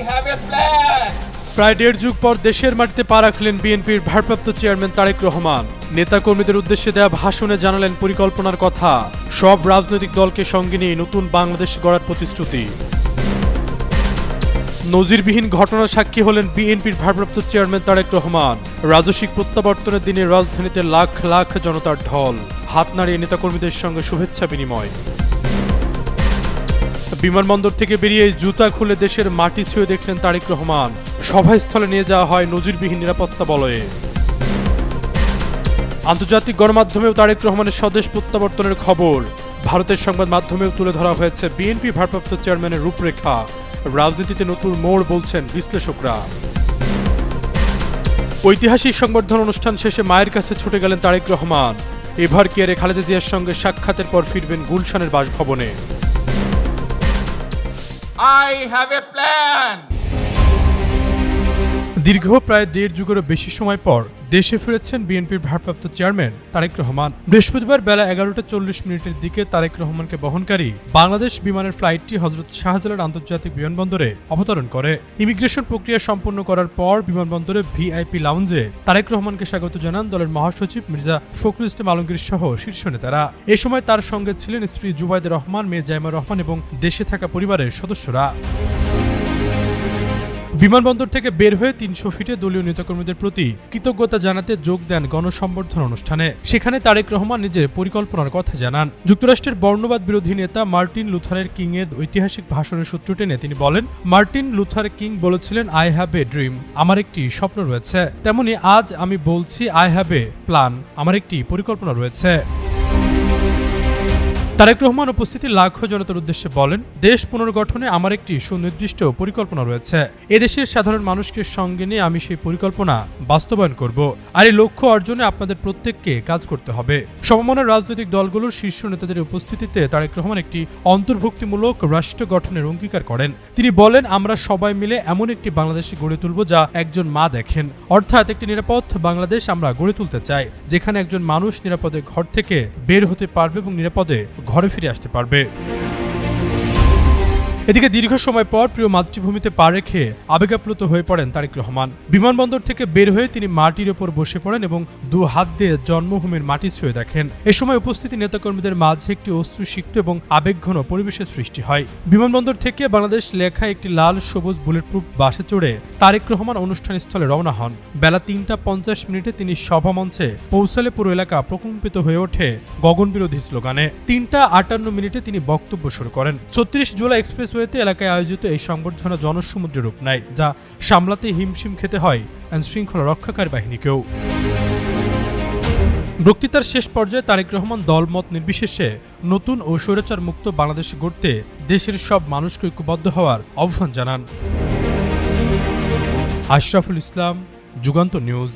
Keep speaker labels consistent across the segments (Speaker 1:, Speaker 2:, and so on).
Speaker 1: have a plan.
Speaker 2: প্রায় দেড় যুগ পর দেশের মাটিতে পা রাখলেন বিএনপির ভারপ্রাপ্ত চেয়ারম্যান তারেক রহমান। নেতাকর্মীদের উদ্দেশ্যে দেয়া ভাষণে জানালেন পরিকল্পনার কথা, সব রাজনৈতিক দলকে সঙ্গে নিয়ে নতুন বাংলাদেশ গড়ার প্রতিশ্রুতি। নজিরবিহীন ঘটনার সাক্ষী হলেন বিএনপির ভারপ্রাপ্ত চেয়ারম্যান তারেক রহমান। রাজস্বিক প্রত্যাবর্তনের দিনে রাজধানীতে লাখ লাখ জনতার ঢল, হাত নাড়িয়ে নেতাকর্মীদের সঙ্গে শুভেচ্ছা বিনিময়। বিমানবন্দর থেকে বেরিয়ে জুতা খুলে দেশের মাটি ছুঁয়ে দেখলেন তারেক রহমান। সভাস্থলে নিয়ে যাওয়া হয় নজিরবিহীন নিরাপত্তা বলয়ে। আন্তর্জাতিক গণমাধ্যমেও তারেক রহমানের স্বদেশ প্রত্যাবর্তনের খবর। ভারতের সংবাদ মাধ্যমেও তুলে ধরা হয়েছে বিএনপি ভারপ্রাপ্ত চেয়ারম্যানের রূপরেখা। রাজনীতিতে নতুন মোড় বলছেন বিশ্লেষকরা। ঐতিহাসিক সংবর্ধনা অনুষ্ঠান শেষে মায়ের কাছে ছুটে গেলেন তারেক রহমান। এভার কেয়ারে খালেদা জিয়ার সঙ্গে সাক্ষাতের পর ফিরবেন গুলশানের বাসভবনে।
Speaker 1: I have a plan.
Speaker 2: দীর্ঘ প্রায় দেড় যুগেরও বেশি সময় পর দেশে ফিরেছেন বিএনপির ভারপ্রাপ্ত চেয়ারম্যান তারেক রহমান। বৃহস্পতিবার বেলা 11:40 দিকে তারেক রহমানকে বহনকারী বাংলাদেশ বিমানের ফ্লাইটটি হযরত শাহজালাল আন্তর্জাতিক বিমানবন্দরে অবতরণ করে। ইমিগ্রেশন প্রক্রিয়া সম্পন্ন করার পর বিমানবন্দরে ভিআইপি লাউঞ্জে তারেক রহমানকে স্বাগত জানান দলের মহাসচিব মির্জা ফখরুল ইসলাম আলমগীর সহ শীর্ষ নেতারা। এ সময় তার সঙ্গে ছিলেন স্ত্রী জুবাইদা রহমান, মেয়ে জাইমা রহমান এবং দেশে থাকা পরিবারের সদস্যরা। বিমানবন্দর থেকে বের হয়ে 300 ফিটে দলীয় নেতাকর্মীদের প্রতি কৃতজ্ঞতা জানাতে যোগ দেন গণসম্বর্ধনা অনুষ্ঠানে। সেখানে তারেক রহমান নিজের পরিকল্পনার কথা জানান। যুক্তরাষ্ট্রের বর্ণবাদ বিরোধী নেতা মার্টিন লুথার কিং এর ঐতিহাসিক ভাষণের সূত্র টেনে তিনি বলেন, মার্টিন লুথার কিং বলেছিলেন, আই হ্যাভ এ ড্রিম, আমার একটি স্বপ্ন রয়েছে। তেমনি আজ আমি বলছি, আই হ্যাভ এ প্ল্যান, আমার একটি পরিকল্পনা রয়েছে। তারেক রহমান উপস্থিতি লাখো জনতার উদ্দেশ্যে বলেন, দেশ পুনর্গঠনে আমার একটি সুনির্দিষ্ট পরিকল্পনা রয়েছে। এদেশের সাধারণ মানুষকে সঙ্গে নিয়ে আমি সেই পরিকল্পনা বাস্তবায়ন করব। আর এই লক্ষ্য অর্জনে আপনাদের প্রত্যেককে কাজ করতে হবে। সমমনা রাজনৈতিক দলগুলোর শীর্ষ নেতাদের উপস্থিতিতে তারেক রহমান একটি অন্তর্ভুক্তিমূলক রাষ্ট্র গঠনের অঙ্গীকার করেন। তিনি বলেন, আমরা সবাই মিলে এমন একটি বাংলাদেশ গড়ে তুলব যা একজন মা দেখেন, অর্থাৎ একটি নিরাপদ বাংলাদেশ আমরা গড়ে তুলতে চাই, যেখানে একজন মানুষ নিরাপদে ঘর থেকে বের হতে পারবে এবং নিরাপদে ঘরে ফিরে আসতে পারবে। এদিকে দীর্ঘ সময় পর প্রিয় মাতৃভূমিতে পা রেখে আবেগাপ্লুত হয়ে পড়েন তারেক রহমান। বিমানবন্দর থেকে বের হয়ে তিনি মাটির ওপর বসে পড়েন এবং দু হাত দিয়ে জন্মভূমির মাটি ছুঁয়ে দেখেন। এ সময় উপস্থিত নেতাকর্মীদের মাঝে একটি অশ্রুসিক্ত এবং আবেগঘন পরিবেশের সৃষ্টি হয়। বিমানবন্দর থেকে বাংলাদেশ লেখা একটি লাল সবুজ বুলেটপ্রুফ বাসে চড়ে তারেক রহমান অনুষ্ঠানস্থলে রওনা হন। বেলা 3:50 তিনি সভামঞ্চে পৌঁছালে পুরো এলাকা প্রকম্পিত হয়ে ওঠে গগনবিরোধী স্লোগানে। 3:58 তিনি বক্তব্য শুরু করেন। 36 জুলাই এক্সপ্রেস এলাকায় আয়োজিত এই সংবর্ধনা জনসমুদ্রে রূপ নেয়, যা সামলাতে হিমশিম খেতে হয় আইন শৃঙ্খলা রক্ষাকারী বাহিনীকেও। বক্তৃতার শেষ পর্যায়ে তারেক রহমান দলমত নির্বিশেষে নতুন ও স্বৈরাচার মুক্ত বাংলাদেশ গড়তে দেশের সব মানুষকে ঐক্যবদ্ধ হওয়ার আহ্বান জানান। আশরাফুল ইসলাম, যুগান্তর নিউজ।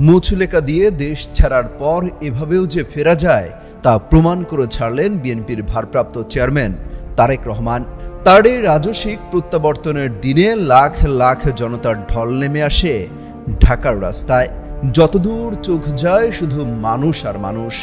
Speaker 3: মুচলেকা দিয়ে দেশ ছাড়ার পর এভাবেও যে ফেরা যায় তা প্রমাণ করে ছাড়লেন বিএনপির ভারপ্রাপ্ত চেয়ারম্যান তারেক রহমান। তার এই রাজস্বিক প্রত্যাবর্তনের দিনে লাখ লাখ জনতার ঢল নেমে আসে ঢাকার রাস্তায়। যতদূর চোখ যায় শুধু মানুষ আর মানুষ।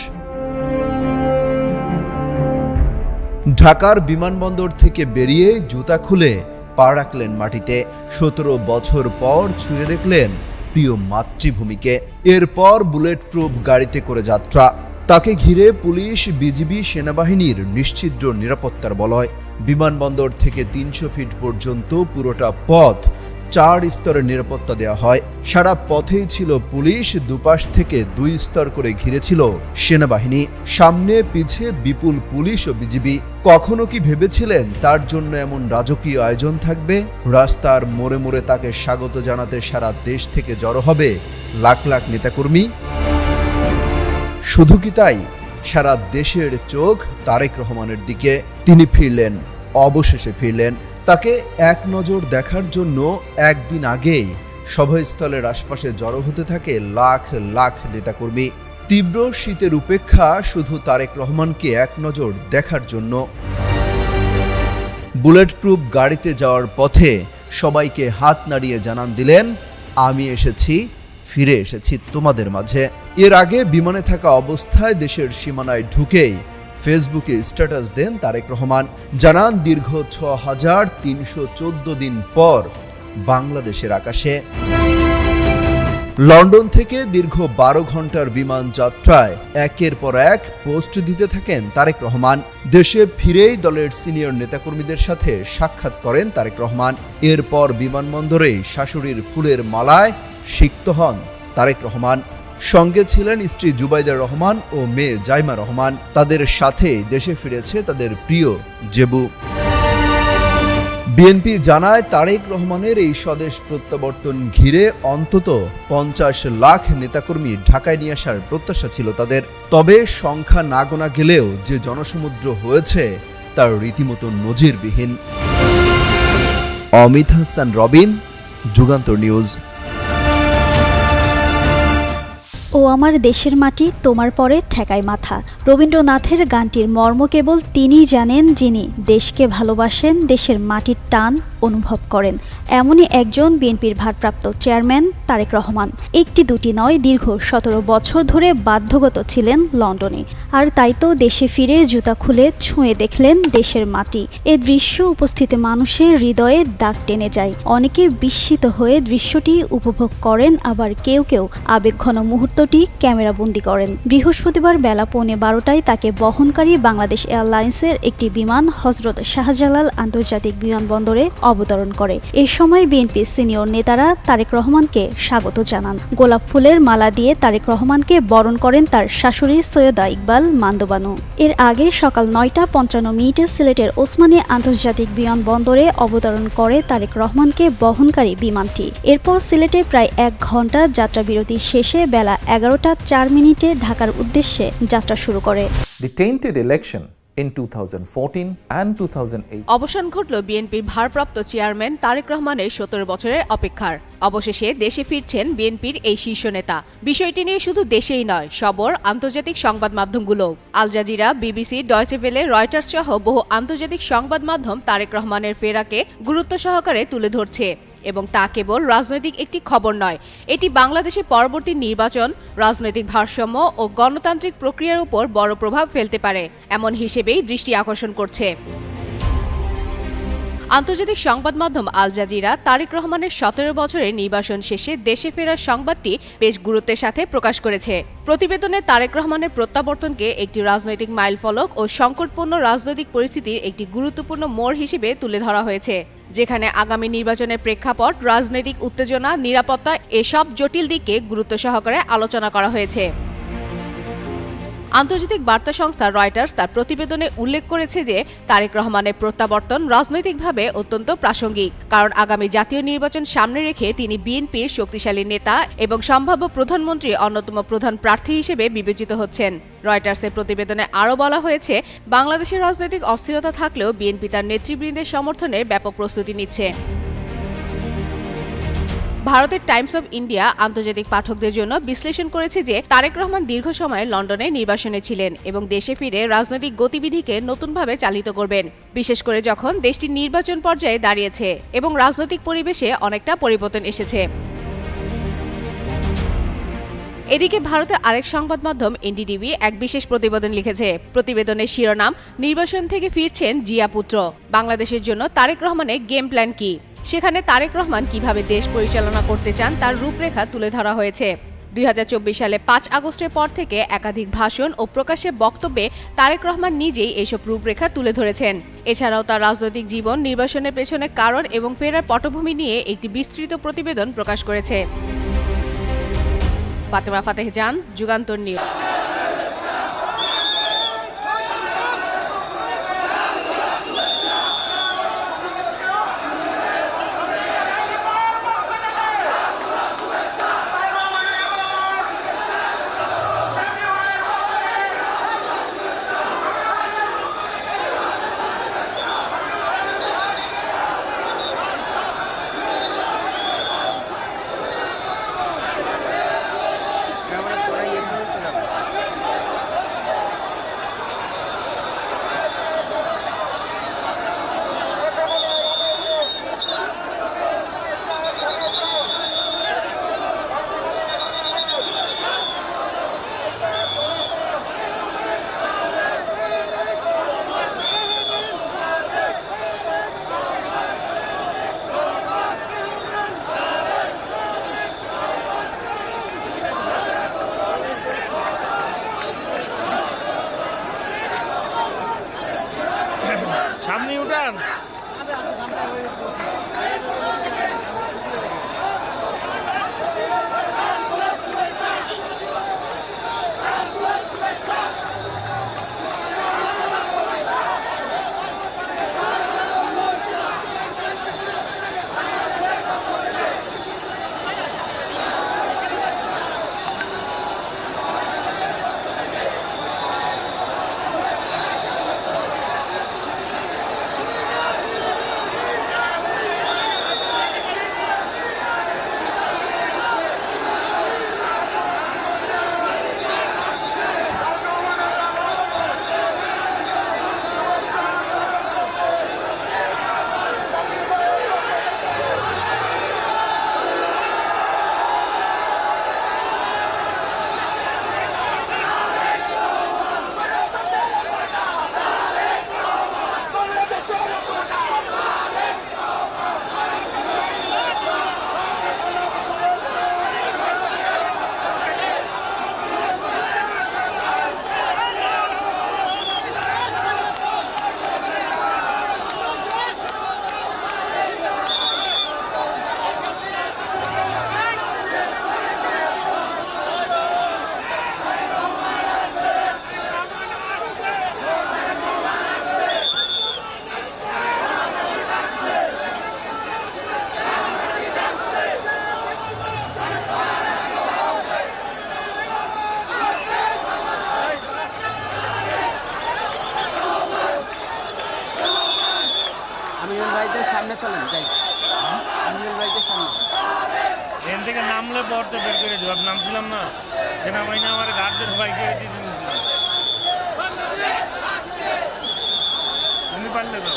Speaker 3: ঢাকার বিমানবন্দর থেকে বেরিয়ে জুতা খুলে পা রাখলেন মাটিতে। 17 বছর পর ছুঁয়ে দেখলেন প্রিয় মাতৃভূমিকে। এরপর বুলেট প্রুফ গাড়িতে করে যাত্রা। তাকে ঘিরে পুলিশ, বিজিবি, সেনাবাহিনীর নিশ্ছিদ্র নিরাপত্তার বলয়। বিমানবন্দর থেকে 300 ফিট পর্যন্ত পুরোটা পথ 4 স্তরের নিরাপত্তা দেওয়া হয়। সারা পথেই ছিল পুলিশ, দুপাশ থেকে 2 স্তর করে ঘিরেছিল সেনাবাহিনী। সামনে পিছে বিপুল পুলিশ ও বিজিবি। কখনো কি ভেবেছিলেন তার জন্য এমন রাজকীয় আয়োজন থাকবে? রাস্তার মোড়ে মোড়ে তাকে স্বাগত জানাতে সারা দেশ থেকে জড়ো হবে লাখ লাখ নেতাকর্মী। শুধু কি তাই, সারা দেশের চোখ তারেক রহমানের দিকে। তিনি ফিরলেন, অবশেষে ফিরলেন। তাকে এক নজর দেখার জন্য একদিন আগেই সভাস্থলের আশপাশে জড়ো হতে থাকে লাখ লাখ নেতাকর্মী। তীব্র শীতের উপেক্ষা শুধু তারেক রহমানকে এক নজর দেখার জন্য। বুলেট প্রুফ গাড়িতে যাওয়ার পথে সবাইকে হাত নাড়িয়ে জানান দিলেন, আমি এসেছি, ফিরে এসেছি তোমাদের মাঝে। এর আগে বিমানে থাকা অবস্থায় দেশের সীমানায় ঢুকেই ফেসবুকে স্ট্যাটাস দেন তারেক রহমান। জানান দীর্ঘ ৬,৩১৪ দিন পর বাংলাদেশের আকাশে। লন্ডন থেকে দীর্ঘ ১২ ঘন্টার বিমান যাত্রায় একের পর এক পোস্ট দিতে থাকেন তারেক রহমান। দেশে ফিরেই দলের সিনিয়র নেতাকর্মীদের সাথে সাক্ষাৎ করেন তারেক রহমান। এরপর বিমানবন্দরেই শাশুড়ির ফুলের মালায় সিক্ত হন তারেক রহমান। সঙ্গে ছিলেন স্ত্রী জুবাইদা রহমান ও মেয়ে জাইমা রহমান। তাদের সাথে দেশে ফিরেছে তাদের প্রিয় জেবু। বিএনপি জানায় তারেক রহমানের এই স্বদেশ প্রত্যাবর্তন ঘিরে অন্তত ৫০ লাখ নেতাকর্মী ঢাকায় নিয়ে আসার প্রত্যাশা ছিল তাদের। তবে সংখ্যা না গোনা গেলেও যে জনসমুদ্র হয়েছে তার রীতিমতো নজিরবিহীন। অমিত হাসান রবিন, যুগান্তর নিউজ।
Speaker 4: ও আমার দেশের মাটি তোমার পরে ঠেকায় মাথা। রবীন্দ্রনাথের গানটির মর্ম কেবল তিনিই জানেন, যিনি দেশকে ভালোবাসেন, দেশের মাটির টান অনুভব করেন। এমনই একজন বিএনপির ভারপ্রাপ্ত চেয়ারম্যান তারেক রহমান। একটি দুটি নয়, দীর্ঘ ১৭ বছর ধরে বাধ্যগত ছিলেন লন্ডনে। আর তাই তো দেশে ফিরে জুতা খুলে ছুঁয়ে দেখলেন দেশের মাটি। এ দৃশ্য উপস্থিত মানুষের হৃদয়ে দাগ টেনে যায়। অনেকে বিস্মিত হয়ে দৃশ্যটি উপভোগ করেন, আবার কেউ কেউ আবেগঘন মুহূর্তটি ক্যামেরাবন্দি করেন। বৃহস্পতিবার বেলা ১:১২টায় তাকে বহনকারী বাংলাদেশ এয়ারলাইন্সের একটি বিমান হজরত শাহজালাল আন্তর্জাতিক বিমানবন্দরে অবতরণ করে। এ সময় বিএনপির সিনিয়র নেতারা তারেক রহমানকে স্বাগত জানান। গোলাপ ফুলের মালা দিয়ে তারেক রহমানকে বরণ করেন তার শাশুড়ি সৈয়দা ইকবাল মান্দবানু। এর আগে সকাল ৯:৫৫ সিলেটের ওসমানী আন্তর্জাতিক বিমানবন্দরে অবতরণ করে তারেক রহমানকে বহনকারী বিমানটি। এরপর সিলেটে প্রায় ১ ঘণ্টা যাত্রাবিরতি শেষে বেলা ১১:০৪ ঢাকার উদ্দেশ্যে যাত্রা শুরু করে।
Speaker 5: The tainted election in 2014 and 2008
Speaker 6: অবসান ঘটল বিএনপির ভারপ্রাপ্ত চেয়ারম্যান তারেক রহমানের ১৭ বছরের অপেক্ষার। অবশেষে দেশে ফিরছেন বিএনপির এই শীর্ষ নেতা। বিষয়টি নিয়ে শুধু দেশেই নয়, সবর আন্তর্জাতিক সংবাদ মাধ্যমগুলো Al Jazeera, BBC, Deutsche Welle, Reuters সহ বহু আন্তর্জাতিক সংবাদ মাধ্যম তারেক রহমানের ফেরাকে গুরুত্ব সহকারে তুলে ধরছে। এবং তা কেবল রাজনৈতিক একটি খবর নয়, এটি বাংলাদেশে পরবর্তী নির্বাচন, রাজনৈতিক ভারসাম্য ও গণতান্ত্রিক প্রক্রিয়ার উপর বড় প্রভাব ফেলতে পারে এমন হিসেবেই দৃষ্টি আকর্ষণ করছে। আন্তর্জাতিক সংবাদ মাধ্যম আল জাজিরা তারেক রহমানের ১৭ বছরের নির্বাসন শেষে দেশে ফেরার সংবাদটি বেশ গুরুত্বের সাথে প্রকাশ করেছে। প্রতিবেদনে তারেক রহমানের প্রত্যাবর্তনকে একটি রাজনৈতিক মাইলফলক ও সংকটপূর্ণ রাজনৈতিক পরিস্থিতির একটি গুরুত্বপূর্ণ মোড় হিসেবে তুলে ধরা হয়েছে, যেখানে আগামী নির্বাচনের প্রেক্ষাপট, রাজনৈতিক উত্তেজনা, নিরাপত্তা এসব জটিল দিকে গুরুত্ব সহকারে আলোচনা করা হয়েছে। আন্তর্জাতিক বার্তা সংস্থা রয়টার্স তার প্রতিবেদনে উল্লেখ করেছে যে তারেক রহমানের প্রত্যাবর্তন রাজনৈতিকভাবে অত্যন্ত প্রাসঙ্গিক, কারণ আগামী জাতীয় নির্বাচন সামনে রেখে তিনি বিএনপির শক্তিশালী নেতা এবং সম্ভাব্য প্রধানমন্ত্রী অন্যতম প্রধান প্রার্থী হিসেবে বিবেচিত হচ্ছেন। রয়টার্সের প্রতিবেদনে আরও বলা হয়েছে, বাংলাদেশের রাজনৈতিক অস্থিরতা থাকলেও বিএনপি তার নেতৃবৃন্দের সমর্থনে ব্যাপক প্রস্তুতি নিচ্ছে। ভারতের টাইমস অব ইন্ডিয়া আন্তর্জাতিক পাঠকদের জন্য বিশ্লেষণ করেছে যে তারেক রহমান দীর্ঘ সময় লন্ডনে নির্বাসনে ছিলেন এবং দেশে ফিরে রাজনৈতিক গতিবিধিকে নতুনভাবে চালিত করবেন, বিশেষ করে যখন দেশটি নির্বাচন পর্যায়ে দাঁড়িয়েছে এবং রাজনৈতিক পরিবেশে অনেকটা পরিবর্তন এসেছে। এদিকে ভারতের আরেক সংবাদ মাধ্যম এনডিটিভি এক বিশেষ প্রতিবেদন লিখেছে। প্রতিবেদনের শিরোনাম, নির্বাসন থেকে ফিরছেন জিয়া পুত্র, বাংলাদেশের জন্য তারেক রহমানের গেম প্ল্যান কি। সেখানে তারেক রহমান কিভাবে দেশ পরিচালনা করতে চান তার রূপরেখা তুলে ধরা হয়েছে। ২০২৪ সালে ৫ আগস্টের পর থেকে একাধিক ভাষণ ও প্রকাশ্যে বক্তব্যে তারেক রহমান নিজেই এসব রূপরেখা তুলে ধরেছেন। এছাড়াও তার রাজনৈতিক জীবন, নির্বাসনের পেছনে কারণ এবং ফেরার পটভূমি নিয়ে একটি বিস্তৃত প্রতিবেদন প্রকাশ করেছে। Fatema Fateh Jaan, Jugantor news.
Speaker 7: Ahora por ahí es হলে পড়তে বের করে দেবো, নামছিলাম না সেনাবাহিনী আমার গার্ডদের সবাই করে দিয়ে তুমি পারলে তো